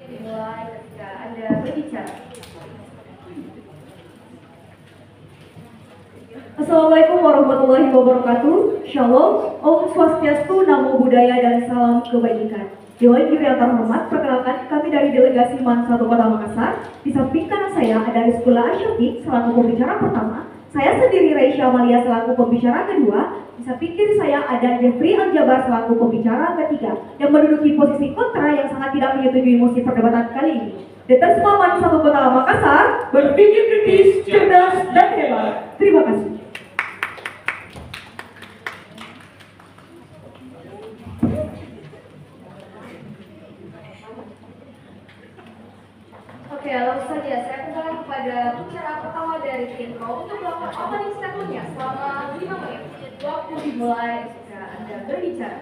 Dimulai ketika Anda berbicara. Assalamualaikum warahmatullahi wabarakatuh. Shalom, Om Swastiastu, Namo Buddhaya, dan salam kebajikan. Dewan Juri yang terhormat, perkenalkan kami dari delegasi MAN 1 Kota Makassar. Di samping kanan saya ada Rizkula Asyafiq selaku pembicara pertama. Saya sendiri Reisha Amalia selaku pembicara kedua. Di samping kiri saya ada Jeffrey Aljabar selaku pembicara ketiga yang menduduki posisi kontra yang sangat tidak menyetujui mosi perdebatan kali ini. Detasma MAN 1 Kota Makassar berpikir kritis, cerdas, dan hebat. Terima kasih. Oke, langsung saja saya kembali kepada pembicara pertama dari tim Pro untuk melakukan opening statement-nya selama 5 menit. Waktu dimulai jika Anda berbicara.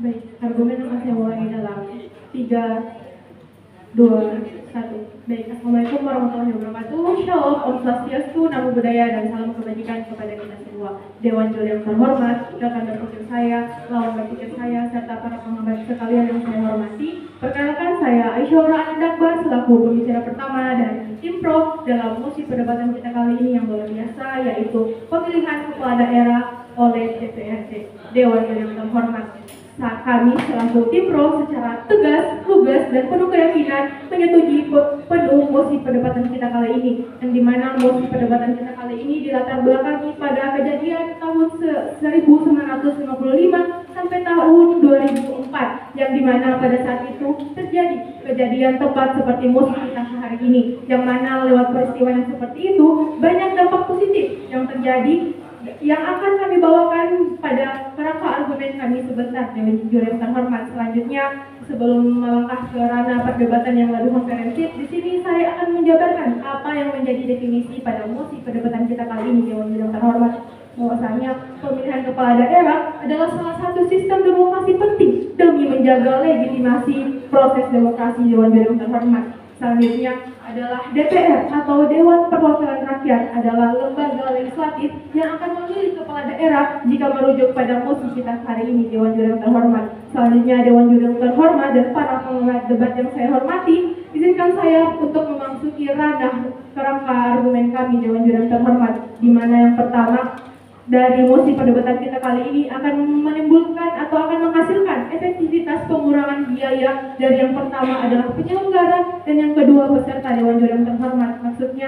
Baik, argumen yang akan saya mulai dalam 3, 2, 1. Baik, Assalamualaikum warahmatullahi wabarakatuh. Shalom, Om Swastiastu, Namo Buddhaya, dan salam kebajikan kepada kita semua. Dewan Juri yang terhormat, rekan berpikir saya, lawan berpikir saya, serta para pengamat sekalian yang saya hormati. Perkenalkan saya Aisyah Anandakbar selaku pembicara pertama dari tim Pro dalam mosi perdebatan kita kali ini yang luar biasa, yaitu pemilihan kepala daerah oleh DPRD, Dewan Juri yang terhormat. Saat kami selaku tim Pro secara tegas, lugas, dan penuh keyakinan menyetujui penuh mosi perdebatan kita kali ini, yang dimana mosi perdebatan kita kali ini dilatar belakangi pada kejadian tahun 1955 sampai tahun 2004, yang dimana pada saat itu terjadi kejadian tepat seperti mosi kita hari ini, yang mana lewat peristiwa yang seperti itu banyak dampak positif yang terjadi yang akan kami bawakan pada kerangka argumen kami sebentar Dewan Juri yang terhormat. Selanjutnya, sebelum melangkah ke ranah perdebatan yang lebih komprehensif, di sini saya akan menjabarkan apa yang menjadi definisi pada mosi perdebatan kita kali ini Dewan Juri yang terhormat. Bahwasanya pemilihan kepala daerah adalah salah satu sistem demokrasi penting demi menjaga legitimasi proses demokrasi Dewan Juri yang terhormat. Selanjutnya adalah DPR atau Dewan Perwakilan Rakyat adalah lembaga legislatif yang akan memilih kepala daerah jika merujuk pada mosi kita hari ini Dewan Juri yang terhormat. Selanjutnya Dewan Juri yang terhormat dan para pengamat debat yang saya hormati, izinkan saya untuk memasuki ranah kerangka argumen kami Dewan Juri yang terhormat, di mana yang pertama dari mosi perdebatan kita kali ini akan menimbulkan atau akan menghasilkan efektivitas pengurangan biaya dari yang pertama adalah penyelenggara dan yang kedua peserta Dewan Juri yang terhormat. Maksudnya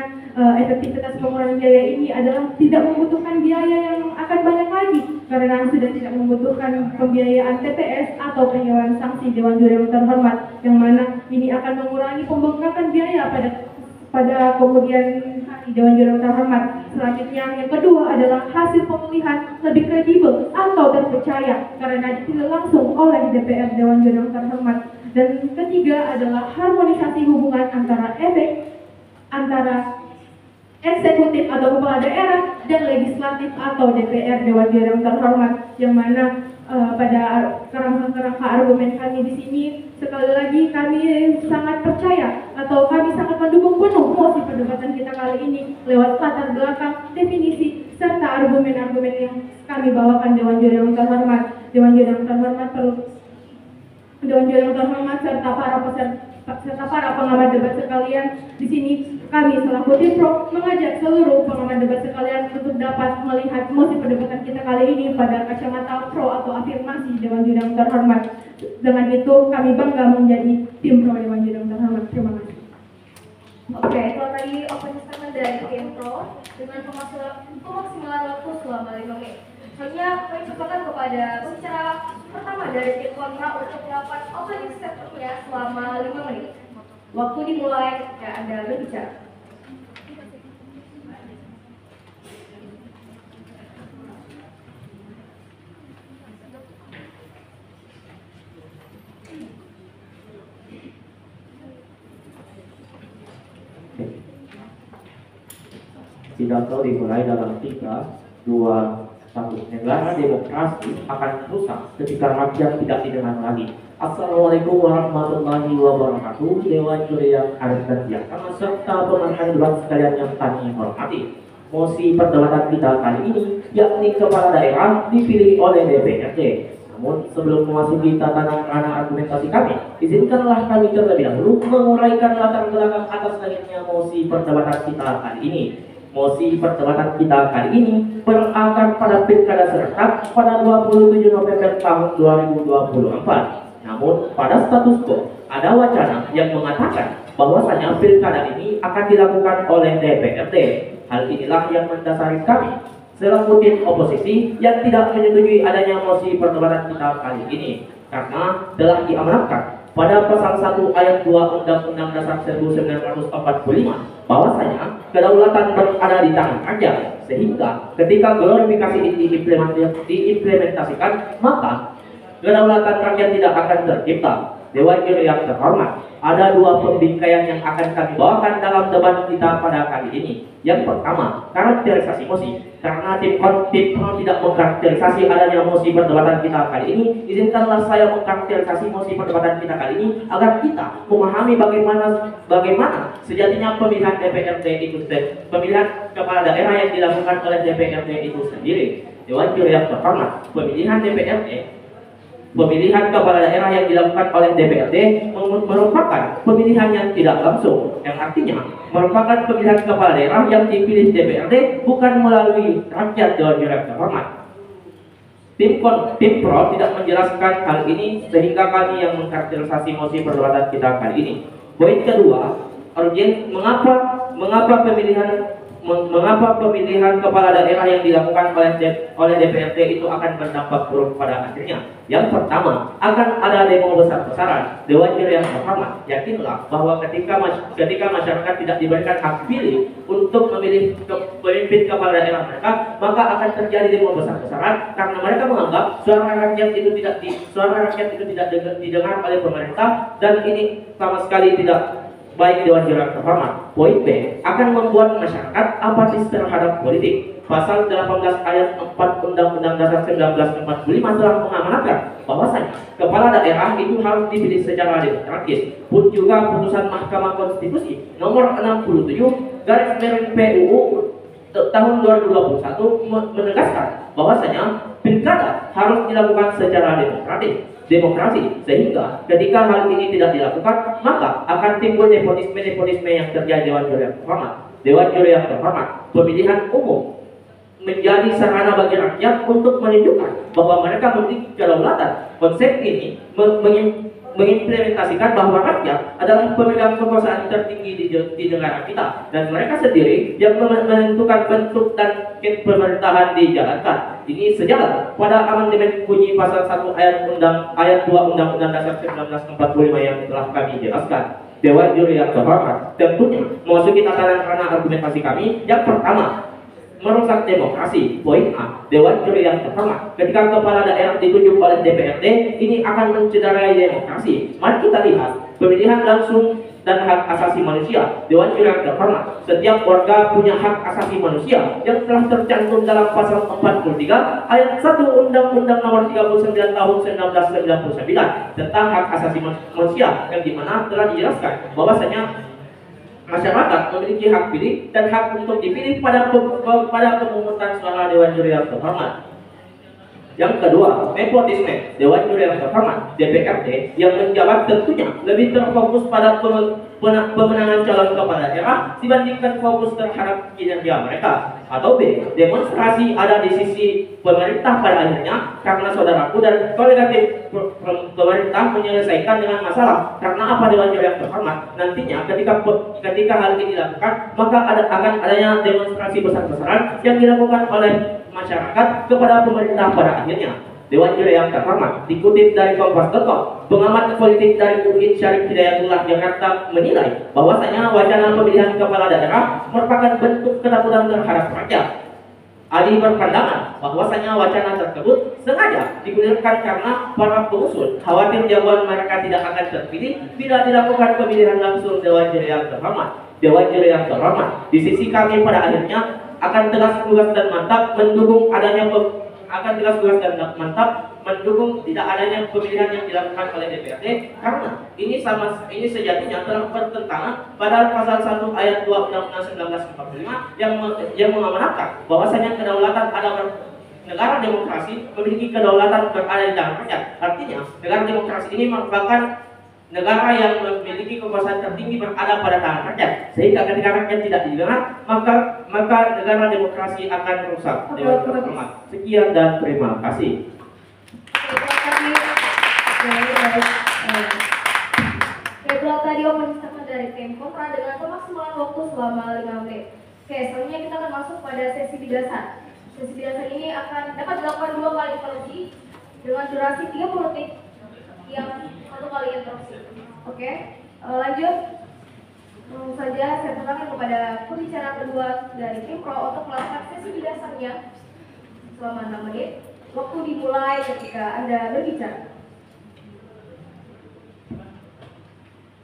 efektivitas pengurangan biaya ini adalah tidak membutuhkan biaya yang akan banyak lagi karena sudah tidak membutuhkan pembiayaan TPS atau penyewaan sanksi Dewan Juri yang terhormat, yang mana ini akan mengurangi pembengkakan biaya pada kemudian hari Dewan Juri yang terhormat. Selanjutnya yang kedua adalah hasil pemilihan lebih kredibel atau terpercaya karena dipilih langsung oleh DPR Dewan Juri yang terhormat. Dan ketiga adalah harmonisasi hubungan antara eksekutif atau kepala daerah dan legislatif atau DPR Dewan Juri yang terhormat, yang mana pada kerangka argumen kami di sini sekali lagi kami sangat percaya atau kami sangat mendukung penuh mosi perdebatan kita kali ini lewat latar belakang, definisi, serta argumen-argumen yang kami bawakan Dewan Juri yang terhormat. Dewan Juri yang terhormat serta para pengamat debat sekalian, di sini kami selaku tim Pro mengajak seluruh pengamat debat sekalian untuk dapat melihat mosi perdebatan kita kali ini pada kacamata pro atau afirmasi Dewan Juri yang terhormat. Dengan itu kami bangga menjadi tim Pro Dewan Juri yang terhormat. Terima kasih. Oke, itu tadi opening statement dari tim Pro dengan pemaksimalan waktu selama 5 menit. Selanjutnya kami persilakan kepada pembicara pertama dari tim kontra untuk melakukan opening statement-nya selama 5 menit. Waktu dimulai ketika Anda berbicara. Pidato dimulai dalam 3, 2, 1. Negara demokrasi akan rusak ketika rakyat tidak didengar lagi. Assalamualaikum warahmatullahi wabarakatuh. Dewan Juri yang arif dan bijaksana serta pemerhatian debat sekalian yang kami hormati. Mosi perdebatan kita kali ini yakni kepala daerah dipilih oleh DPRD. Namun Namun sebelum memasuki tatanan ranah argumentasi kami, izinkanlah kami terlebih dahulu menguraikan latar belakang atas lahirnya mosi perdebatan kita kali ini. Mosi perdebatan kita kali ini berakar pada pilkada serentak pada 27 November tahun 2024. Namun pada status quo ada wacana yang mengatakan bahwasanya pilkada ini akan dilakukan oleh DPRD. Hal inilah yang mendasari kami selaku tim oposisi yang tidak menyetujui adanya mosi perdebatan kita kali ini, karena telah diamanatkan pada pasal 1 ayat 2 Undang-Undang Dasar 1945 bahwasanya kedaulatan berada di tangan rakyat, sehingga ketika glorifikasi ini diimplementasikan maka kedaulatan rakyat tidak akan tercipta. Dewan Juri yang terhormat, ada dua pembingkaian yang akan kami bawakan dalam debat kita pada kali ini. Yang pertama, karakterisasi mosi. Karena tim tidak mengkarakterisasi adanya mosi perdebatan kita kali ini, izinkanlah saya mengkarakterisasi mosi perdebatan kita kali ini agar kita memahami bagaimana sejatinya pemilihan DPRD itu sendiri, pemilihan kepala daerah yang dilakukan oleh DPRD itu sendiri. Dewan Juri yang terhormat, pemilihan kepala daerah yang dilakukan oleh DPRD merupakan pemilihan yang tidak langsung, yang artinya merupakan pemilihan kepala daerah yang dipilih DPRD bukan melalui rakyat. Dewan Juri yang terhormat, tim pro tidak menjelaskan hal ini sehingga kami yang mengkarakterisasi mosi perdebatan kita kali ini. Poin kedua, mengapa pemilihan kepala daerah yang dilakukan oleh DPRD itu akan berdampak buruk pada akhirnya? Yang pertama, akan ada demo besar-besaran. Dewan Juri yang terhormat, yakinlah bahwa ketika masyarakat tidak diberikan hak pilih untuk memilih pemimpin kepala daerah mereka, maka akan terjadi demo besar-besaran karena mereka menganggap suara rakyat itu tidak didengar oleh pemerintah, dan ini sama sekali tidak baik. Dewan Juri yang terhormat. Poin B, akan membuat masyarakat apatis terhadap politik. Pasal 18 ayat 4 Undang-Undang Dasar 1945 telah mengamanatkan bahwasanya kepala daerah itu harus dipilih secara demokratis. Pun juga putusan Mahkamah Konstitusi nomor 67 garis miring PUU tahun 2021 menegaskan bahwasanya pilkada harus dilakukan secara demokrasi, sehingga ketika hal ini tidak dilakukan maka akan timbul nepotisme yang terjadi. Dewan Juri yang terhormat, Dewan Juri yang terhormat, pemilihan umum menjadi sarana bagi rakyat untuk menunjukkan bahwa mereka memiliki kedaulatan. Konsep ini mengimplementasikan bahwa rakyat adalah pemegang kekuasaan tertinggi di negara kita, dan mereka sendiri yang menentukan bentuk dan pemerintahan dijalankan. Ini sejalan pada amandemen bunyi pasal 1 ayat 2 Undang-Undang Dasar 1945 yang telah kami jelaskan. Dewan Juri yang terhormat, tentunya memasuki tatanan ranah argumentasi kami. Yang pertama, merusak demokrasi. Poin A, Dewan Juri yang terhormat, ketika kepala daerah ditunjuk oleh DPRD, ini akan mencederai demokrasi. Mari kita lihat pemilihan langsung dan hak asasi manusia. Dewan Juri yang terhormat, setiap warga punya hak asasi manusia yang telah tercantum dalam pasal 43 ayat 1 Undang-Undang Nomor 39 Tahun 1999 tentang hak asasi manusia, yang dimana telah dijelaskan bahwasanya masyarakat memiliki hak pilih dan hak untuk dipilih pada pemungutan suara. Dewan Juri yang terhormat. Yang kedua, nepotisme. Dewan Juri yang terhormat, DPRD yang menjabat tentunya lebih terfokus pada pemenangan calon kepala daerah dibandingkan fokus terhadap kinerja mereka. Atau B, demonstrasi ada di sisi pemerintah pada akhirnya karena saudaraku dan kolega tim pemerintah menyelesaikan dengan masalah. Karena apa? Dewan Juri yang terhormat, nantinya ketika hal ini dilakukan maka akan adanya demonstrasi besar-besaran yang dilakukan oleh masyarakat kepada pemerintah pada akhirnya. Dewan Juri yang terhormat, dikutip dari Kompas.com, pengamat politik dari UIN Syarif Hidayatullah Jakarta menilai bahwasanya wacana pemilihan kepala daerah merupakan bentuk ketakutan terhadap rakyat. Adi berpandangan bahwasanya wacana tersebut sengaja digulirkan karena para pengusul khawatir jagoan mereka tidak akan terpilih bila dilakukan pemilihan langsung. Dewan Juri yang terhormat, Dewan Juri yang terhormat, di sisi kami pada akhirnya akan tegas dan mantap mendukung tidak adanya pemilihan yang dilakukan oleh DPRD, karena ini sejatinya telah bertentangan pada pasal 1 ayat 2 Undang-Undang 1945 yang mengamanatkan bahwasanya kedaulatan negara demokrasi memiliki kedaulatan berada di tangan rakyat. Artinya, negara demokrasi ini merupakan negara yang memiliki kekuasaan tertinggi berada pada tangan rakyat. Sehingga ketika rakyat tidak didengar, maka negara demokrasi akan rusak. Dewan terhormat. Sekian dan terima kasih. Itulah tadi opening statement dari tim kontra dengan pemaksimalan waktu selama 5 menit. Oke, selanjutnya kita akan masuk pada sesi bidasar. Sesi bidasar ini akan dapat dilakukan 2 kali interupsi dengan durasi 30 detik yang 1 kali interupsi. Oke, lanjut. Langsung saja saya persilakan kepada pembicara kedua dari tim pro untuk melakukan sesi bidasarnya selama 6 menit. Waktu dimulai ketika Anda berbicara.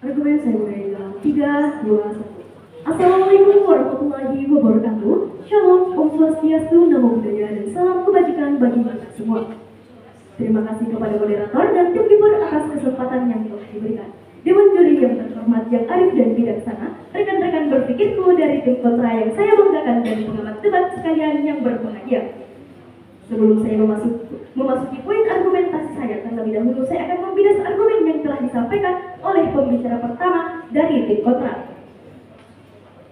Argumen saya mulai dalam 3, 2, 1. Assalamualaikum warahmatullahi wabarakatuh. Shalom, Om Swastiastu, Namo Buddhaya, dan salam kebajikan bagi kita semua. Terima kasih kepada moderator dan tim keeper atas kesempatan yang telah diberikan. Dewan juri yang terhormat, yang arif dan bijaksana, rekan-rekan berpikirku dari tim kontra yang saya banggakan, dan pengamat debat sekalian yang berbahagia. Sebelum saya memasuki poin argumentasi saya, terlebih dahulu saya akan membilas argumen yang telah disampaikan oleh pembicara pertama dari tim kontra.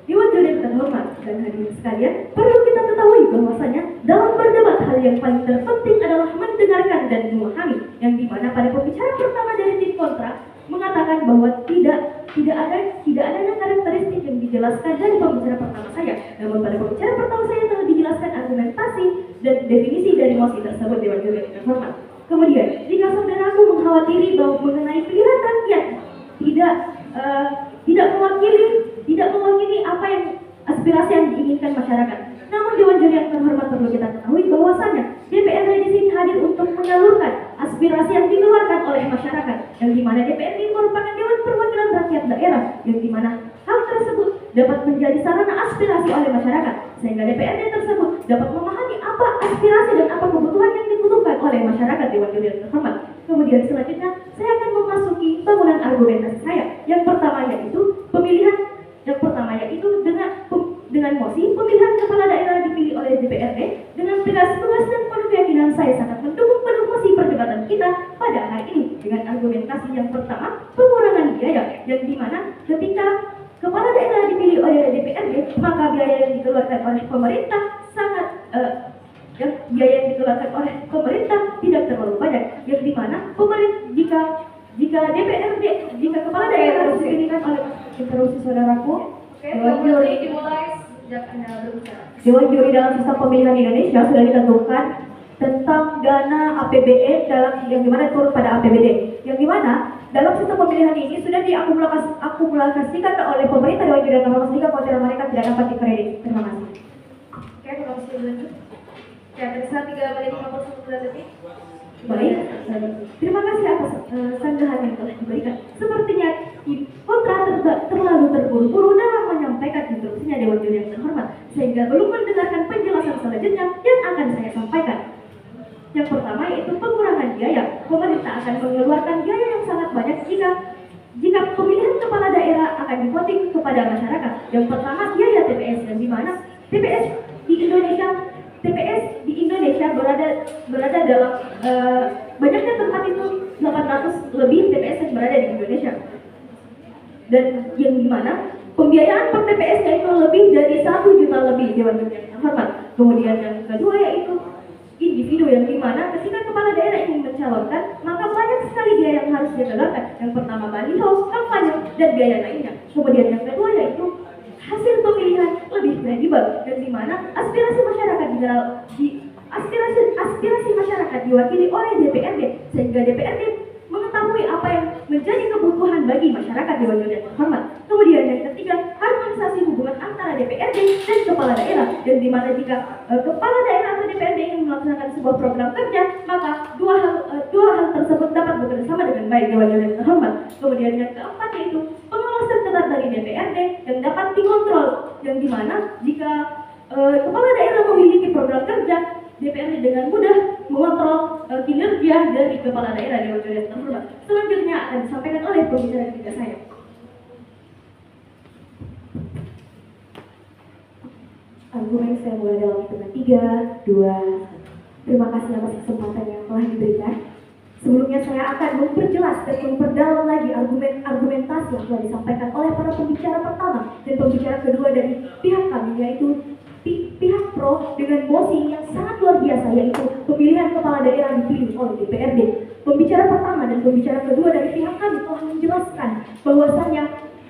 Dewan juri terhormat dan hadirin sekalian, perlu kita ketahui bahwasanya dalam berdebat hal yang paling terpenting adalah mendengarkan dan memahami, yang dimana pada pembicara pertama dari tim kontra mengatakan bahwa tidak adanya karakteristik yang dijelaskan dari pembicara pertama saya. Namun pada pembicara pertama saya telah dijelaskan argumentasi dan definisi dari mosi tersebut. Dewan juri yang terhormat. Kemudian, jika saudaraku mengkhawatiri bahwa mengenai pilihan rakyat tidak mewakili apa yang aspirasi yang diinginkan masyarakat. Namun Dewan juri yang terhormat, perlu kita ketahui bahwasanya DPRD di sini hadir untuk mengalurkan aspirasi yang dikeluarkan oleh masyarakat, yang dimana DPRD merupakan Dewan Perwakilan Rakyat Daerah, yang dimana hal tersebut dapat menjadi sarana aspirasi oleh masyarakat, sehingga DPRD tersebut dapat memahami apa aspirasi dan apa kebutuhan yang dibutuhkan oleh masyarakat. Dewan juri yang terhormat. Kemudian selanjutnya saya akan memasuki bangunan argumentasi saya. Yang pertama yaitu dengan mosi pemilihan kepala daerah dipilih oleh DPRD. Dengan tegas dan penuh keyakinan saya sangat mendukung penuh mosi perdebatan kita pada hari ini dengan argumentasi yang pertama, pengurangan biaya, yang dimana ketika kepala daerah dipilih oleh DPRD, maka biaya yang dikeluarkan oleh pemerintah tidak terlalu banyak, yang dimana jika kepala daerah dipilihkan oleh interupsi saudaraku. Dewan juri dimulai sejak Anda berbicara. Dewan juri dalam sistem pemilihan Indonesia sudah ditentukan tentang dana APBN yang dimana turun pada APBD, yang dimana dalam sistem pemilihan ini sudah diakumulasikan oleh pemerintah. Dewan juri terhormat, sehingga kewajiban mereka tidak dapat dikredit. Terima kasih. Oke, proses lanjut. Ya, tersisa 3 menit 59 detik. Baik, terima kasih atas sanggahan yang telah diberikan. Sepertinya kontra terlalu terburu-buru dalam menyampaikan interupsinya Dewan juri yang terhormat, sehingga belum mendengarkan penjelasan selanjutnya yang akan saya sampaikan. Yang pertama yaitu pengurangan biaya. Pemerintah akan mengeluarkan biaya yang sangat banyak jika pemilihan kepala daerah akan divoting kepada masyarakat. Yang pertama biaya TPS, yang dimana TPS di Indonesia berada dalam banyaknya tempat itu 800 lebih TPS yang berada di Indonesia, dan yang dimana pembiayaan per TPS yaitu lebih dari 1 juta lebih. Dewan juri yang terhormat. Kemudian yang kedua yaitu individu, yang dimana ketika kepala daerah ingin mencalonkan, maka banyak sekali biaya yang harus digelontorkan. Yang pertama baliho, kampanye, dan biaya lainnya. Kemudian yang kedua yaitu hasil pemilihan lebih kredibel, dan dimana aspirasi masyarakat diwakili oleh DPRD, sehingga DPRD mengetahui apa yang menjadi kebutuhan bagi masyarakat. Dewan juri yang terhormat. Kemudian yang ketiga, harmonisasi hubungan antara DPRD dan kepala daerah, dan dimana jika kepala daerah atau DPRD ingin melaksanakan sebuah program kerja, maka dua hal tersebut dapat bekerja sama dengan baik. Dewan juri yang terhormat. Kemudian yang keempat yaitu pengawasan ketat dari DPRD yang dapat dikontrol, yang dimana jika kepala daerah memiliki program kerja, DPRD dengan mudah mengontrol kinerja dari kepala daerah. Dewan juri yang terhormat. Selanjutnya akan disampaikan oleh pembicara ketiga saya. Argumen saya mulai dalam hitungan 3, 2, 1. Terima kasih atas kesempatan yang telah diberikan. Sebelumnya saya akan memperjelas dan memperdalam lagi argumentasi yang telah disampaikan oleh para pembicara pertama dan pembicara kedua dari pihak kami, yaitu pihak pro dengan mosi yang sangat luar biasa, yaitu pemilihan kepala daerah dipilih oleh DPRD. Pembicara pertama dan pembicara kedua dari pihak kami telah menjelaskan bahwasannya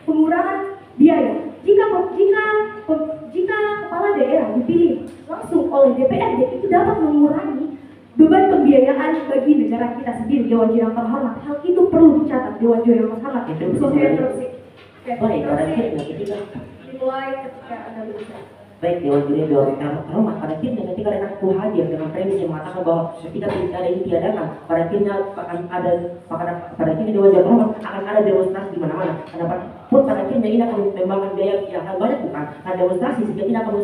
pengurangan biaya jika kepala daerah dipilih langsung oleh DPRD itu dapat mengurangi beban pembiayaan bagi negara kita sendiri. Dewan Juri yang terhormat, hal itu perlu dicatat. Dewan Juri yang terhormat, Baik, pada akhirnya ketika Dimulai ketika Anda berbicara. baik Dewan Juri yang terhormat, pada akhirnya ketika Renatku hadir dengan premis yang mengatakan bahwa kita pilkada ini tiadakan, pada akhirnya pada akhirnya Dewan Juri yang terhormat akan ada demonstrasi di mana-mana. Kenapa? Pun pada akhirnya ini akan membangun biaya yang akan banyak, bukan? Karena demonstrasi sehingga tidak akan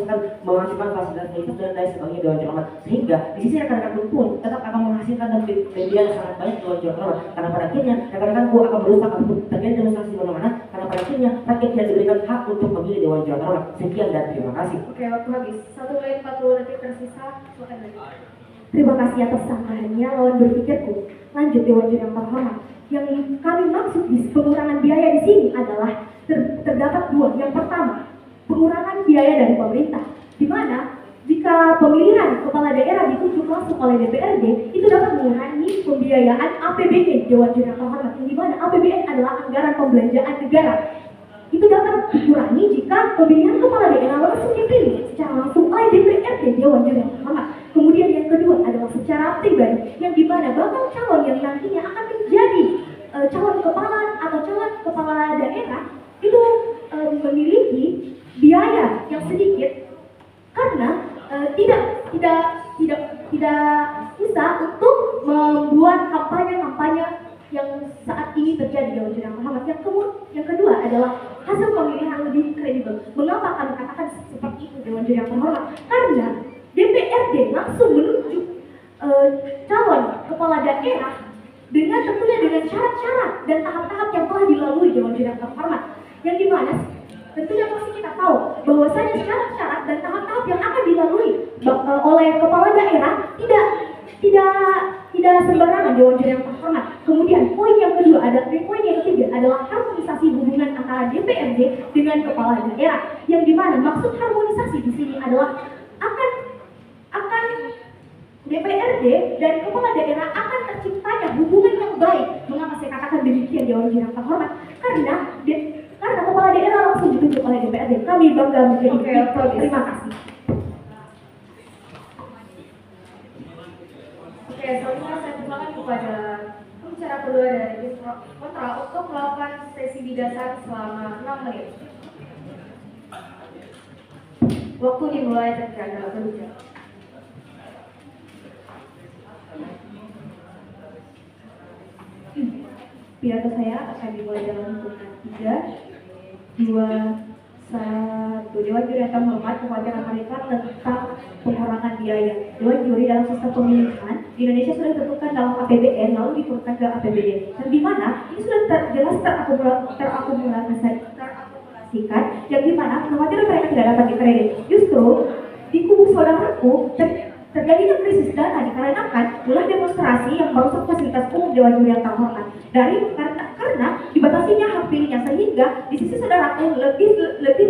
menghasilkan fasilitas dan lain sebagainya Dewan Juri terhormat. Sehingga di sisi rekan-rekan pun tetap akan menghasilkan dan biaya yang sangat banyak Dewan Juri terhormat. Karena pada akhirnya rekan-rekanku akan berusaha untuk terjadi demonstrasi di mana-mana. Karena pada akhirnya rakyat tidak diberikan hak untuk memilih Dewan Juri terhormat. Sekian dan terima kasih. Oke, waktu habis. 1 menit 40 detik tersisa. Silakan lagi. Terima kasih atas sanggahannya lawan berpikirku. Lanjut Dewan Juri yang terhormat. Yang kami maksud di pengurangan biaya di sini adalah terdapat dua. Yang pertama, pengurangan biaya dari pemerintah, di mana jika pemilihan kepala daerah ditunjuk langsung oleh DPRD, itu dapat mengurangi pembiayaan APBN Dewan Juri yang terhormat. Di mana APBN adalah anggaran pembelanjaan negara. Itu dapat dikurangi jika pemilihan kepala daerah langsung dipilih secara langsung oleh DPRD Dewan Juri yang terhormat. Kemudian yang kedua adalah secara pribadi, yang dimana bakal calon yang nantinya akan menjadi calon kepala atau calon kepala daerah itu memiliki biaya yang sedikit karena tidak bisa untuk membuat kampanye-kampanye yang saat ini terjadi Dewan Juri yang terhormat. Yang kedua adalah hasil pemilihan lebih kredibel. Mengapa kami katakan seperti itu Dewan Juri yang terhormat? Karena DPRD langsung menunjuk calon kepala daerah dengan tentunya dengan syarat-syarat dan tahap-tahap yang telah dilalui Dewan Juri yang terhormat. Yang dimana tentunya pasti kita tahu bahwasanya syarat-syarat dan tahap-tahap yang akan dilalui oleh kepala daerah tidak sembarangan Dewan Juri yang terhormat. Kemudian poin yang ketiga adalah harmonisasi hubungan antara DPRD dengan kepala daerah. Yang dimana maksud harmonisasi di sini adalah akan DPRD dan kepala daerah akan terciptanya hubungan yang baik. Mengapa saya katakan demikian Dewan Juri yang terhormat? Karena kepala daerah langsung ditunjuk oleh DPRD. Kami bangga menjadi terima kasih. Oke, selanjutnya saya persilakan kepada pembicara kedua dari tim kontra untuk melakukan sesi bidasan selama 6 menit. Waktu dimulai ketika Anda berbicara. Pidato saya akan dimulai dalam hitungan 3, 2, 1. Dewan Juri yang terhormat, kekhawatiran mereka tentang pengurangan biaya. Dewan Juri dalam sistem pemilihan di Indonesia sudah ditentukan dalam APBN lalu diturunkan ke APBD. Dan di mana ini sudah jelas terakumulasikan, yang di mana kekhawatiran mereka tidak dapat dikredit. Justru di kubu saudaraku terjadinya krisis dana dikarenakan ulah demonstrasi yang merusak fasilitas umum Dewan Juri yang terhormat karena dibatasinya hak pilihnya, sehingga di sisi saudaraku lebih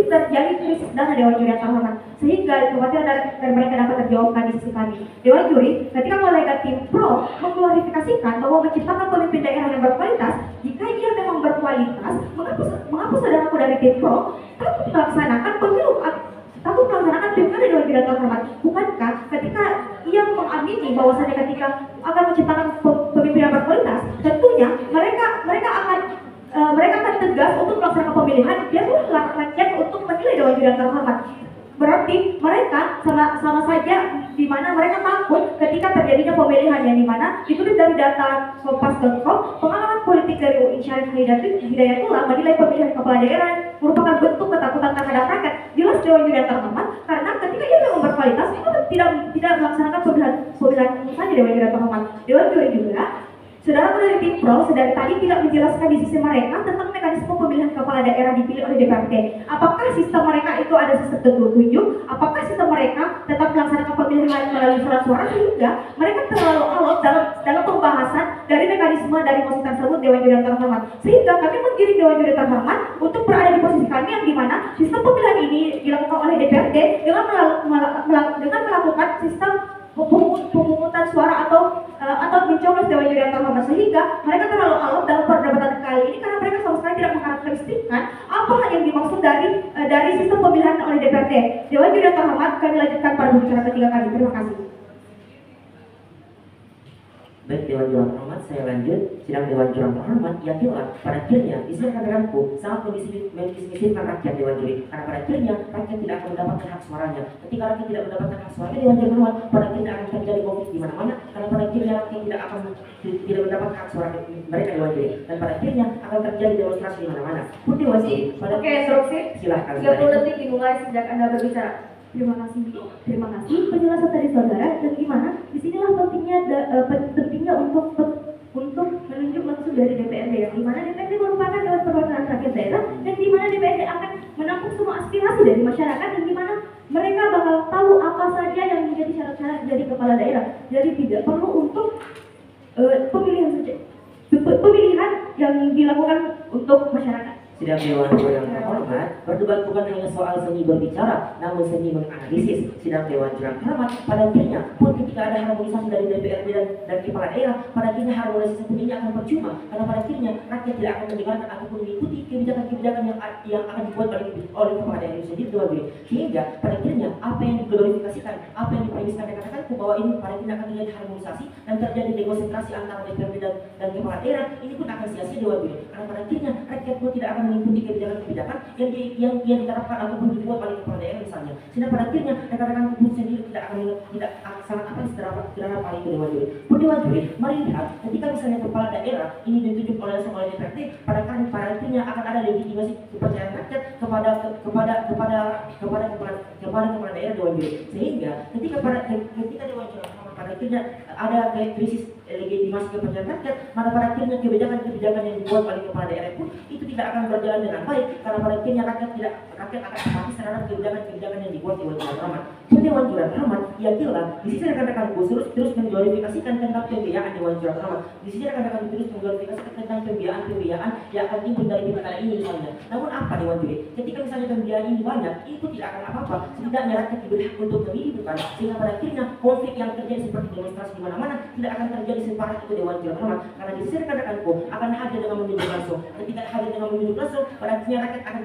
terjadi krisis dana Dewan Juri yang terhormat, sehingga kekhawatiran dari mereka dapat terjawabkan di sisi kami. Dewan Juri ketika kolega tim pro mengklarifikasikan bahwa menciptakan pemimpin daerah yang berkualitas, jika ia memang berkualitas, mengapa saudaraku dari tim pro takut melaksanakan pilkada Dewan Juri yang terhormat? Bukankah ketika ia mengamini bahwasannya ketika akan menciptakan pemimpin yang berkualitas, tentunya mereka akan tegas untuk melaksanakan pemilihan, biarlah rakyat untuk menilai Dewan Juri yang terhormat. Berarti mereka sama saja, di mana mereka takut ketika terjadinya pemilihan, yang dimana ditulis dari data kompas.com, pengalaman politik dari UI Syarif Hidayatullah menilai pemilihan kepala daerah merupakan bentuk ketakutan terhadap rakyat. Jelas Dewan Juri yang terhormat karena ketika ia memang berkualitas, itu tidak melaksanakan pemilihan saja Dewan Juri yang terhormat. Dewan Juri juga, saudara dari tim pro sedari tadi tidak menjelaskan di sisi mereka tentang mekanisme mekanisme pemilihan kepala daerah dipilih oleh DPRD? Apakah sistem mereka itu ada sistem tertuju? Apakah sistem mereka tetap melaksanakan pemilihan melalui surat suara, sehingga mereka terlalu alot dalam pembahasan dari mekanisme dari mosi tersebut, Dewan Juri yang terhormat? Sehingga kami menggiring Dewan Juri terhormat untuk berada di posisi kami yang dimana sistem pemilihan ini dilakukan oleh DPRD dengan melakukan sistem pemungutan suara atau mencoblos Dewan Juri yang terhormat, sehingga mereka terlalu alot dalam perdebatan kali ini karena mereka sama sekali tidak mengkarakteristikkan apa yang dimaksud dari sistem pemilihan oleh DPRD. Dewan Juri yang terhormat, kami lanjutkan pada pembicaraan ketiga kami. Terima kasih. Baik Dewan Juri yang terhormat, saya lanjut. Sidang Dewan Juri yang terhormat, yakinlah pada akhirnya istilah rekan-rekanku sangat mendiskusikan rakyat Dewan Juri, karena pada akhirnya rakyat tidak akan mendapatkan hak suaranya. Ketika rakyat tidak mendapatkan hak suaranya, Dewan Juri terhormat, pada akhirnya akan terjadi konflik di mana-mana, karena pada akhirnya rakyat tidak mendapat hak suara mereka Dewan Juri, dan pada akhirnya akan terjadi demonstrasi di mana-mana. Pun Dewan Juri, Oke, instruksi. silahkan. 30 detik dimulai sejak Anda berbicara. Terima kasih penjelasan dari saudara, dan gimana disinilah pentingnya untuk menunjuk langsung dari DPRD, yang dimana DPRD merupakan dewan perwakilan rakyat daerah, dan dimana DPRD akan menampung semua aspirasi dari masyarakat, dan dimana mereka bakal tahu apa saja yang menjadi syarat-syarat dari kepala daerah. Jadi tidak perlu untuk pemilihan yang dilakukan untuk masyarakat. Sidang Dewan Juri yang terhormat, berdebat bukan hanya soal seni berbicara, namun seni menganalisis. Sidang Dewan Juri yang terhormat, pada akhirnya pun ketika ada harmonisasi dari DPRD dan kepala daerah, pada akhirnya harmonisasi ini akan percuma, karena pada akhirnya rakyat tidak akan mendengarkan ataupun mengikuti kebijakan-kebijakan yang akan dibuat oleh kepala daerah itu sendiri, Dewan Juri. Sehingga pada akhirnya apa yang diglorifikasikan, apa yang dipremiskan rekan-rekanku bahwa ini pada akhirnya akan terjadi harmonisasi dan terjadi negosiasi antara DPRD dan kepala daerah, ini pun akan sia-sia, Dewan Juri, karena pada akhirnya rakyat pun tidak akan mengikuti kebijakan-kebijakan yang diterapkan ataupun dibuat oleh kepala daerah misalnya. Sehingga pada akhirnya rekan-rekan kubu sendiri tidak sangat sederhana paling ke Dewan Juri. Pun Dewan Juri, mari lihat ketika misalnya kepala daerah ini ditunjuk oleh DPRD, pada akhirnya akan ada legitimasi kepercayaan rakyat kepada kepala daerah, Dewan Juri. Sehingga ketika Dewan Juri pada akhirnya ada krisis legitimasi kepercayaan rakyat, maka pada akhirnya kebijakan-kebijakan yang dibuat oleh kepala daerah pun itu tidak akan berjalan dengan baik, karena pada akhirnya rakyat akan apatis terhadap kebijakan-kebijakan yang dibuat Dewan Juri terhormat. Dewan Juri terhormat, yakinlah di sisi rekan-rekanku terus mengglorifikasikan tentang pembiayaan Dewan Juri terhormat. Di sisi rekan-rekanku terus mengglorifikasikan tentang pembiayaan yang akan timbul dari pilkada ini misalnya. Namun apa Dewan Juri? Ketika misalnya pembiayaan ini banyak, itu tidak akan apa-apa. Setidaknya rakyat diberi hak untuk memilih, bukan? Sehingga pada akhirnya konflik yang terjadi seperti demonstrasi di mana-mana tidak akan terjadi separah itu Dewan Juri terhormat. Karena di sisi rekan-rekanku akan hadir dengan menunjuk langsung. Ketika hadir dengan menunjuk langsung, pada akhirnya rakyat akan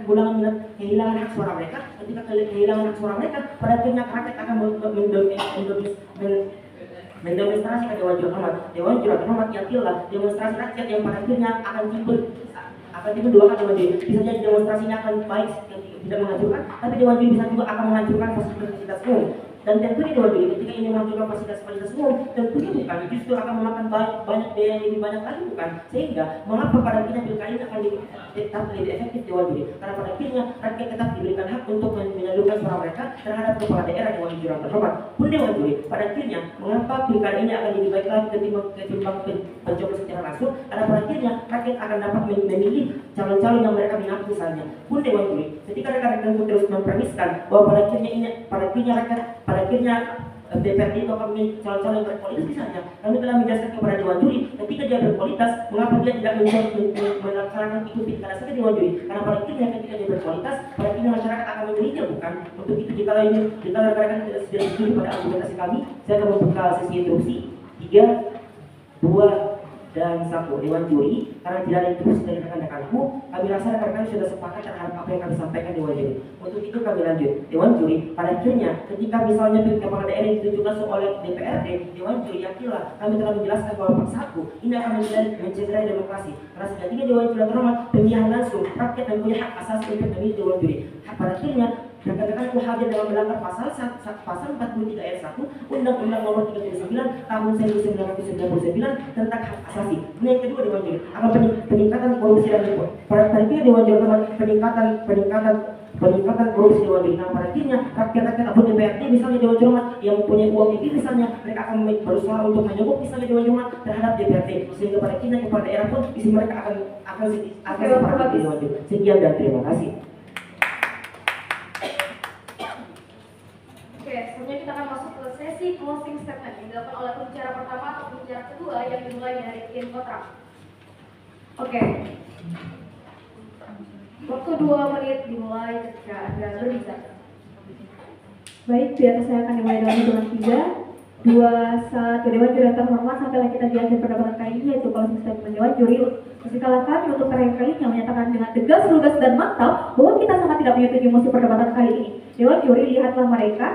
kehilangan hak suara mereka. Ketika kehilangan hak suara mereka, pada akhirnya rakyat akan mendemonstrasi ke Dewan Juri terhormat. Dewan Juri terhormat, yakinlah demonstrasi rakyat yang pada akhirnya akan timbul dua kali Dewan Juri. Bisa jadi demonstrasinya akan baik, tidak menghancurkan, tapi Dewan Juri bisa juga akan menghancurkan fasilitas umum. Dan tentunya Dewan Juri ketika ini menghancurkan fasilitas umum, tentunya bukan justru akan memakan banyak biaya yang lebih banyak lagi, bukan? Sehingga mengapa pada akhirnya pilkada ini akan tetap lebih efektif Dewan Juri? Karena pada akhirnya rakyat tetap diberikan hak untuk menyalurkan suara mereka terhadap kepala daerah Dewan Juri yang terhormat. Pun Dewan Juri, pada akhirnya mengapa pilkada ini akan lebih baik lagi ketimbang pencoblosan secara langsung? Karena pada akhirnya rakyat akan dapat memilih calon-calon yang mereka minat misalnya. Pun Dewan Juri, ketika rekan-rekanku terus mempremiskan bahwa pada akhirnya DPRD itu akan memilih calon-calon yang berkualitas misalnya, kami telah menjelaskan kepada Dewan Juri ketika dia berkualitas, mengapa dia tidak melaksanakan itu pilkada saja Dewan Juri? Karena pada akhirnya ketika dia berkualitas, pada akhirnya masyarakat akan memilihnya, bukan? Untuk itu jika rekan-rekan tidak setuju pada argumentasi kami, saya akan membuka sesi instruksi 3, 2, dan 1 Dewan Juri. Karena tidak ada instruksi dari rekan-rekanku, kami rasa rekan-rekan sudah sepakat terhadap apa yang kami sampaikan Dewan Juri. Untuk itu kami lanjut. Dewan Juri, pada akhirnya ketika misalnya kepala daerah ditunjuk langsung oleh DPRD, Dewan Juri, yakinlah kami telah menjelaskan bahwa pasal 1 ini akan mencederai demokrasi. Karena sejatinya Dewan Juri terhormat, pemilihan langsung, rakyat mempunyai hak asasi untuk memilih Dewan Juri. Pada akhirnya rekan-rekan itu hadir dalam melanggar pasal 43 ayat 1 Undang-Undang Nomor 39 Tahun 1999 tentang hak asasi. Yang kedua, Dewan Juri akan peningkatan korupsi dan peningkatan Dewan Juri peningkatan korupsi Dewan Juri. Nah, pada akhirnya rakyat-rakyat ataupun DPRD misalnya Dewan Juri yang mempunyai uang tinggi misalnya, mereka akan berusaha untuk menyogok misalnya Dewan Juri terhadap DPRD, sehingga pada akhirnya kepala daerah pun isi mereka akan sepakat di Dewan Juri. Sekian dan terima kasih. Oke, selanjutnya kita akan masuk ke sesi closing statement yang dilakukan oleh pembicara pertama atau pembicara kedua yang dimulai dari tim kontrak. Oke. Waktu 2 menit dimulai ketika Anda berbicara. Baik, biar saya akan dimulai dengan hitungan 3, 2, 1. Dewan Juri yang terhormat, sampailah kita di akhir perdebatan kali ini, yaitu closing statement Dewan Juri. Sesekala kami untuk terakhir kalinya menyatakan dengan tegas, lugas, dan mantap bahwa kita sangat tidak menyetujui musuh perdebatan kali ini. Dewan Juri, lihatlah mereka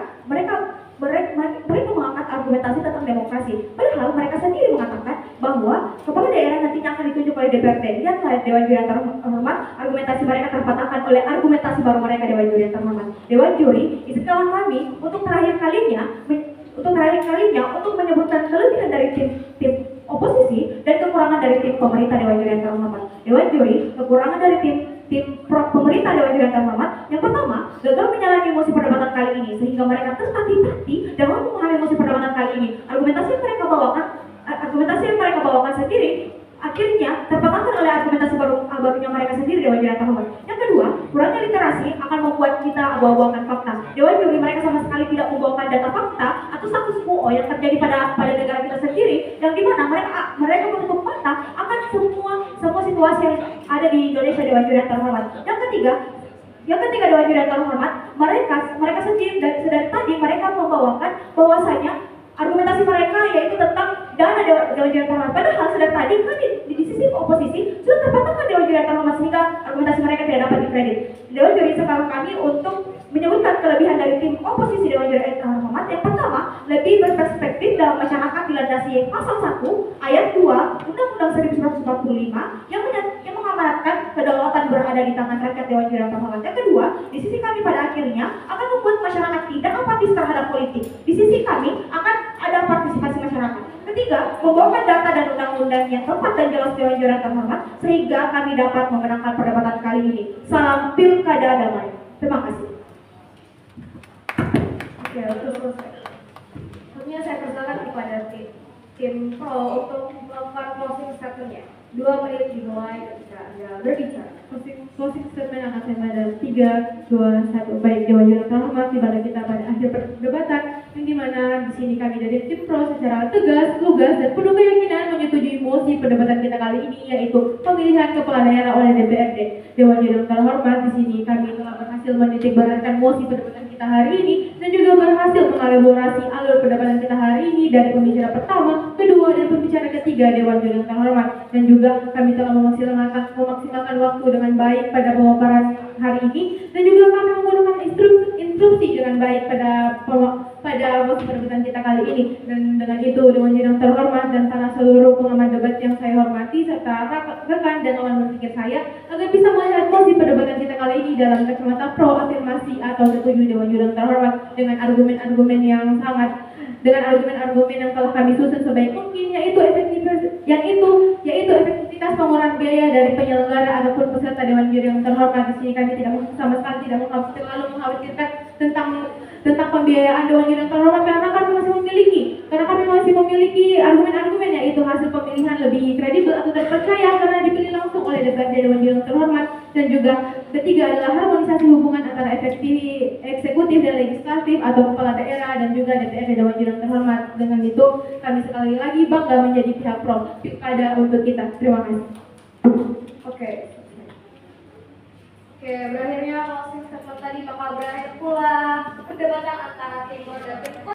mengangkat argumentasi tentang demokrasi. Padahal mereka sendiri mengatakan bahwa kepala daerah nantinya akan ditunjuk oleh DPRD. Lihatlah Dewan Juri yang terhormat, argumentasi mereka terpatahkan oleh argumentasi baru mereka. Dewan Juri yang terhormat, Dewan Juri, izinkan kami untuk terakhir kalinya untuk menyebutkan kelebihan dari tim oposisi dan kekurangan dari tim pemerintah. Dewan Juri yang terhormat, Dewan Juri, kekurangan dari tim pemerintah Dewan Juri yang terhormat, yang pertama, gagal menyalahi emosi perdebatan kali ini sehingga mereka tertatih-tatih dalam memahami emosi perdebatan kali ini. Argumentasi yang mereka bawakan sendiri akhirnya terpatahkan oleh argumentasi barunya mereka sendiri. Dewan Juri yang terhormat. Yang kedua, kurangnya literasi akan membuat kita abu-abukan fakta. Dewan Juri, mereka sama sekali tidak membawakan data fakta atau status quo yang terjadi pada negara kita sendiri, yang dimana mereka menutup mata akan semua situasi yang ada di Indonesia. Dewan Juri yang terhormat. Yang ketiga, Dewan Juri yang terhormat, mereka sendiri dari tadi mereka membawakan bahwasanya argumentasi mereka yaitu tentang dana Dewan Juri yang terhormat. Padahal sudah tadi kan di sisi oposisi sudah terpatahkan Dewan Juri yang terhormat sehingga argumentasi mereka tidak dapat dikredit. Dewan Juri, sekarang kami untuk menyebutkan kelebihan dari tim oposisi Dewan Juri yang terhormat. Yang pertama, lebih berperspektif dalam masyarakat dilandasi pasal 1 ayat 2 Undang-Undang 1945 yang mengamanatkan kedaulatan berada di tangan rakyat. Dewan Juri yang terhormat. Yang kedua, di sisi kami pada akhirnya akan membuat masyarakat tidak apatis terhadap politik. Di sisi kami akan ada partisipasi masyarakat. Ketiga, membawakan data dan undang-undang yang tepat dan jelas. Dewan Juri yang terhormat, sehingga kami dapat memenangkan perdebatan kali ini. Salam pilkada damai. Terima kasih. Oke, untuk selesai. Selanjutnya saya persilakan kepada tim pro untuk melakukan closing statement-nya. 2 menit dimulai ketika Anda berbicara. Closing statement akan saya pada 3, 2, 1. Baik, Dewan Juri yang terhormat, tibalah kita pada akhir perdebatan yang dimana di sini kami dari tim pro secara tegas, lugas, dan penuh keyakinan menyetujui mosi perdebatan kita kali ini, yaitu pemilihan kepala daerah oleh DPRD. Dewan Juri yang terhormat, di sini kami telah berhasil menitikberatkan mosi perdebatan kita hari ini dan juga berhasil mengelaborasi alur perdebatan kita hari ini dari pembicara pertama, kedua, dan pembicara ketiga. Dewan Juri yang terhormat, dan juga kami telah memaksimalkan waktu dengan baik pada pemaparan hari ini, dan juga kami menggunakan instruksi dengan baik pada mosi perdebatan kita kali ini. Dan dengan itu, Dewan Juri yang terhormat dan para seluruh pengamat debat yang saya hormati serta rekan dan lawan berpikir saya agar bisa melihat mosi perdebatan kita kali ini dalam kacamata pro afirmasi atau setuju. Dewan Juri yang terhormat dengan argumen-argumen yang telah kami susun sebaik mungkin, yaitu efektivitas pengurangan biaya dari penyelenggara ataupun peserta. Dewan Juri yang terhormat, di sini kami sama sekali tidak terlalu mengkhawatirkan tentang pembiayaan Dewan Juri yang terhormat karena kami masih memiliki argumen-argumen, yaitu hasil pemilihan lebih kredibel atau terpercaya karena dipilih langsung oleh DPRD. Dewan Juri yang terhormat. Dan juga ketiga adalah harmonisasi hubungan antara eksekutif dan legislatif atau kepala daerah dan juga DPRD. Dewan Juri yang terhormat, dengan itu kami sekali lagi bangga menjadi pihak pro pilkada untuk kita. Terima kasih. Oke, berakhirnya closing statement tadi bakal berakhir pula perdebatan antara tim pro dan tim kontra.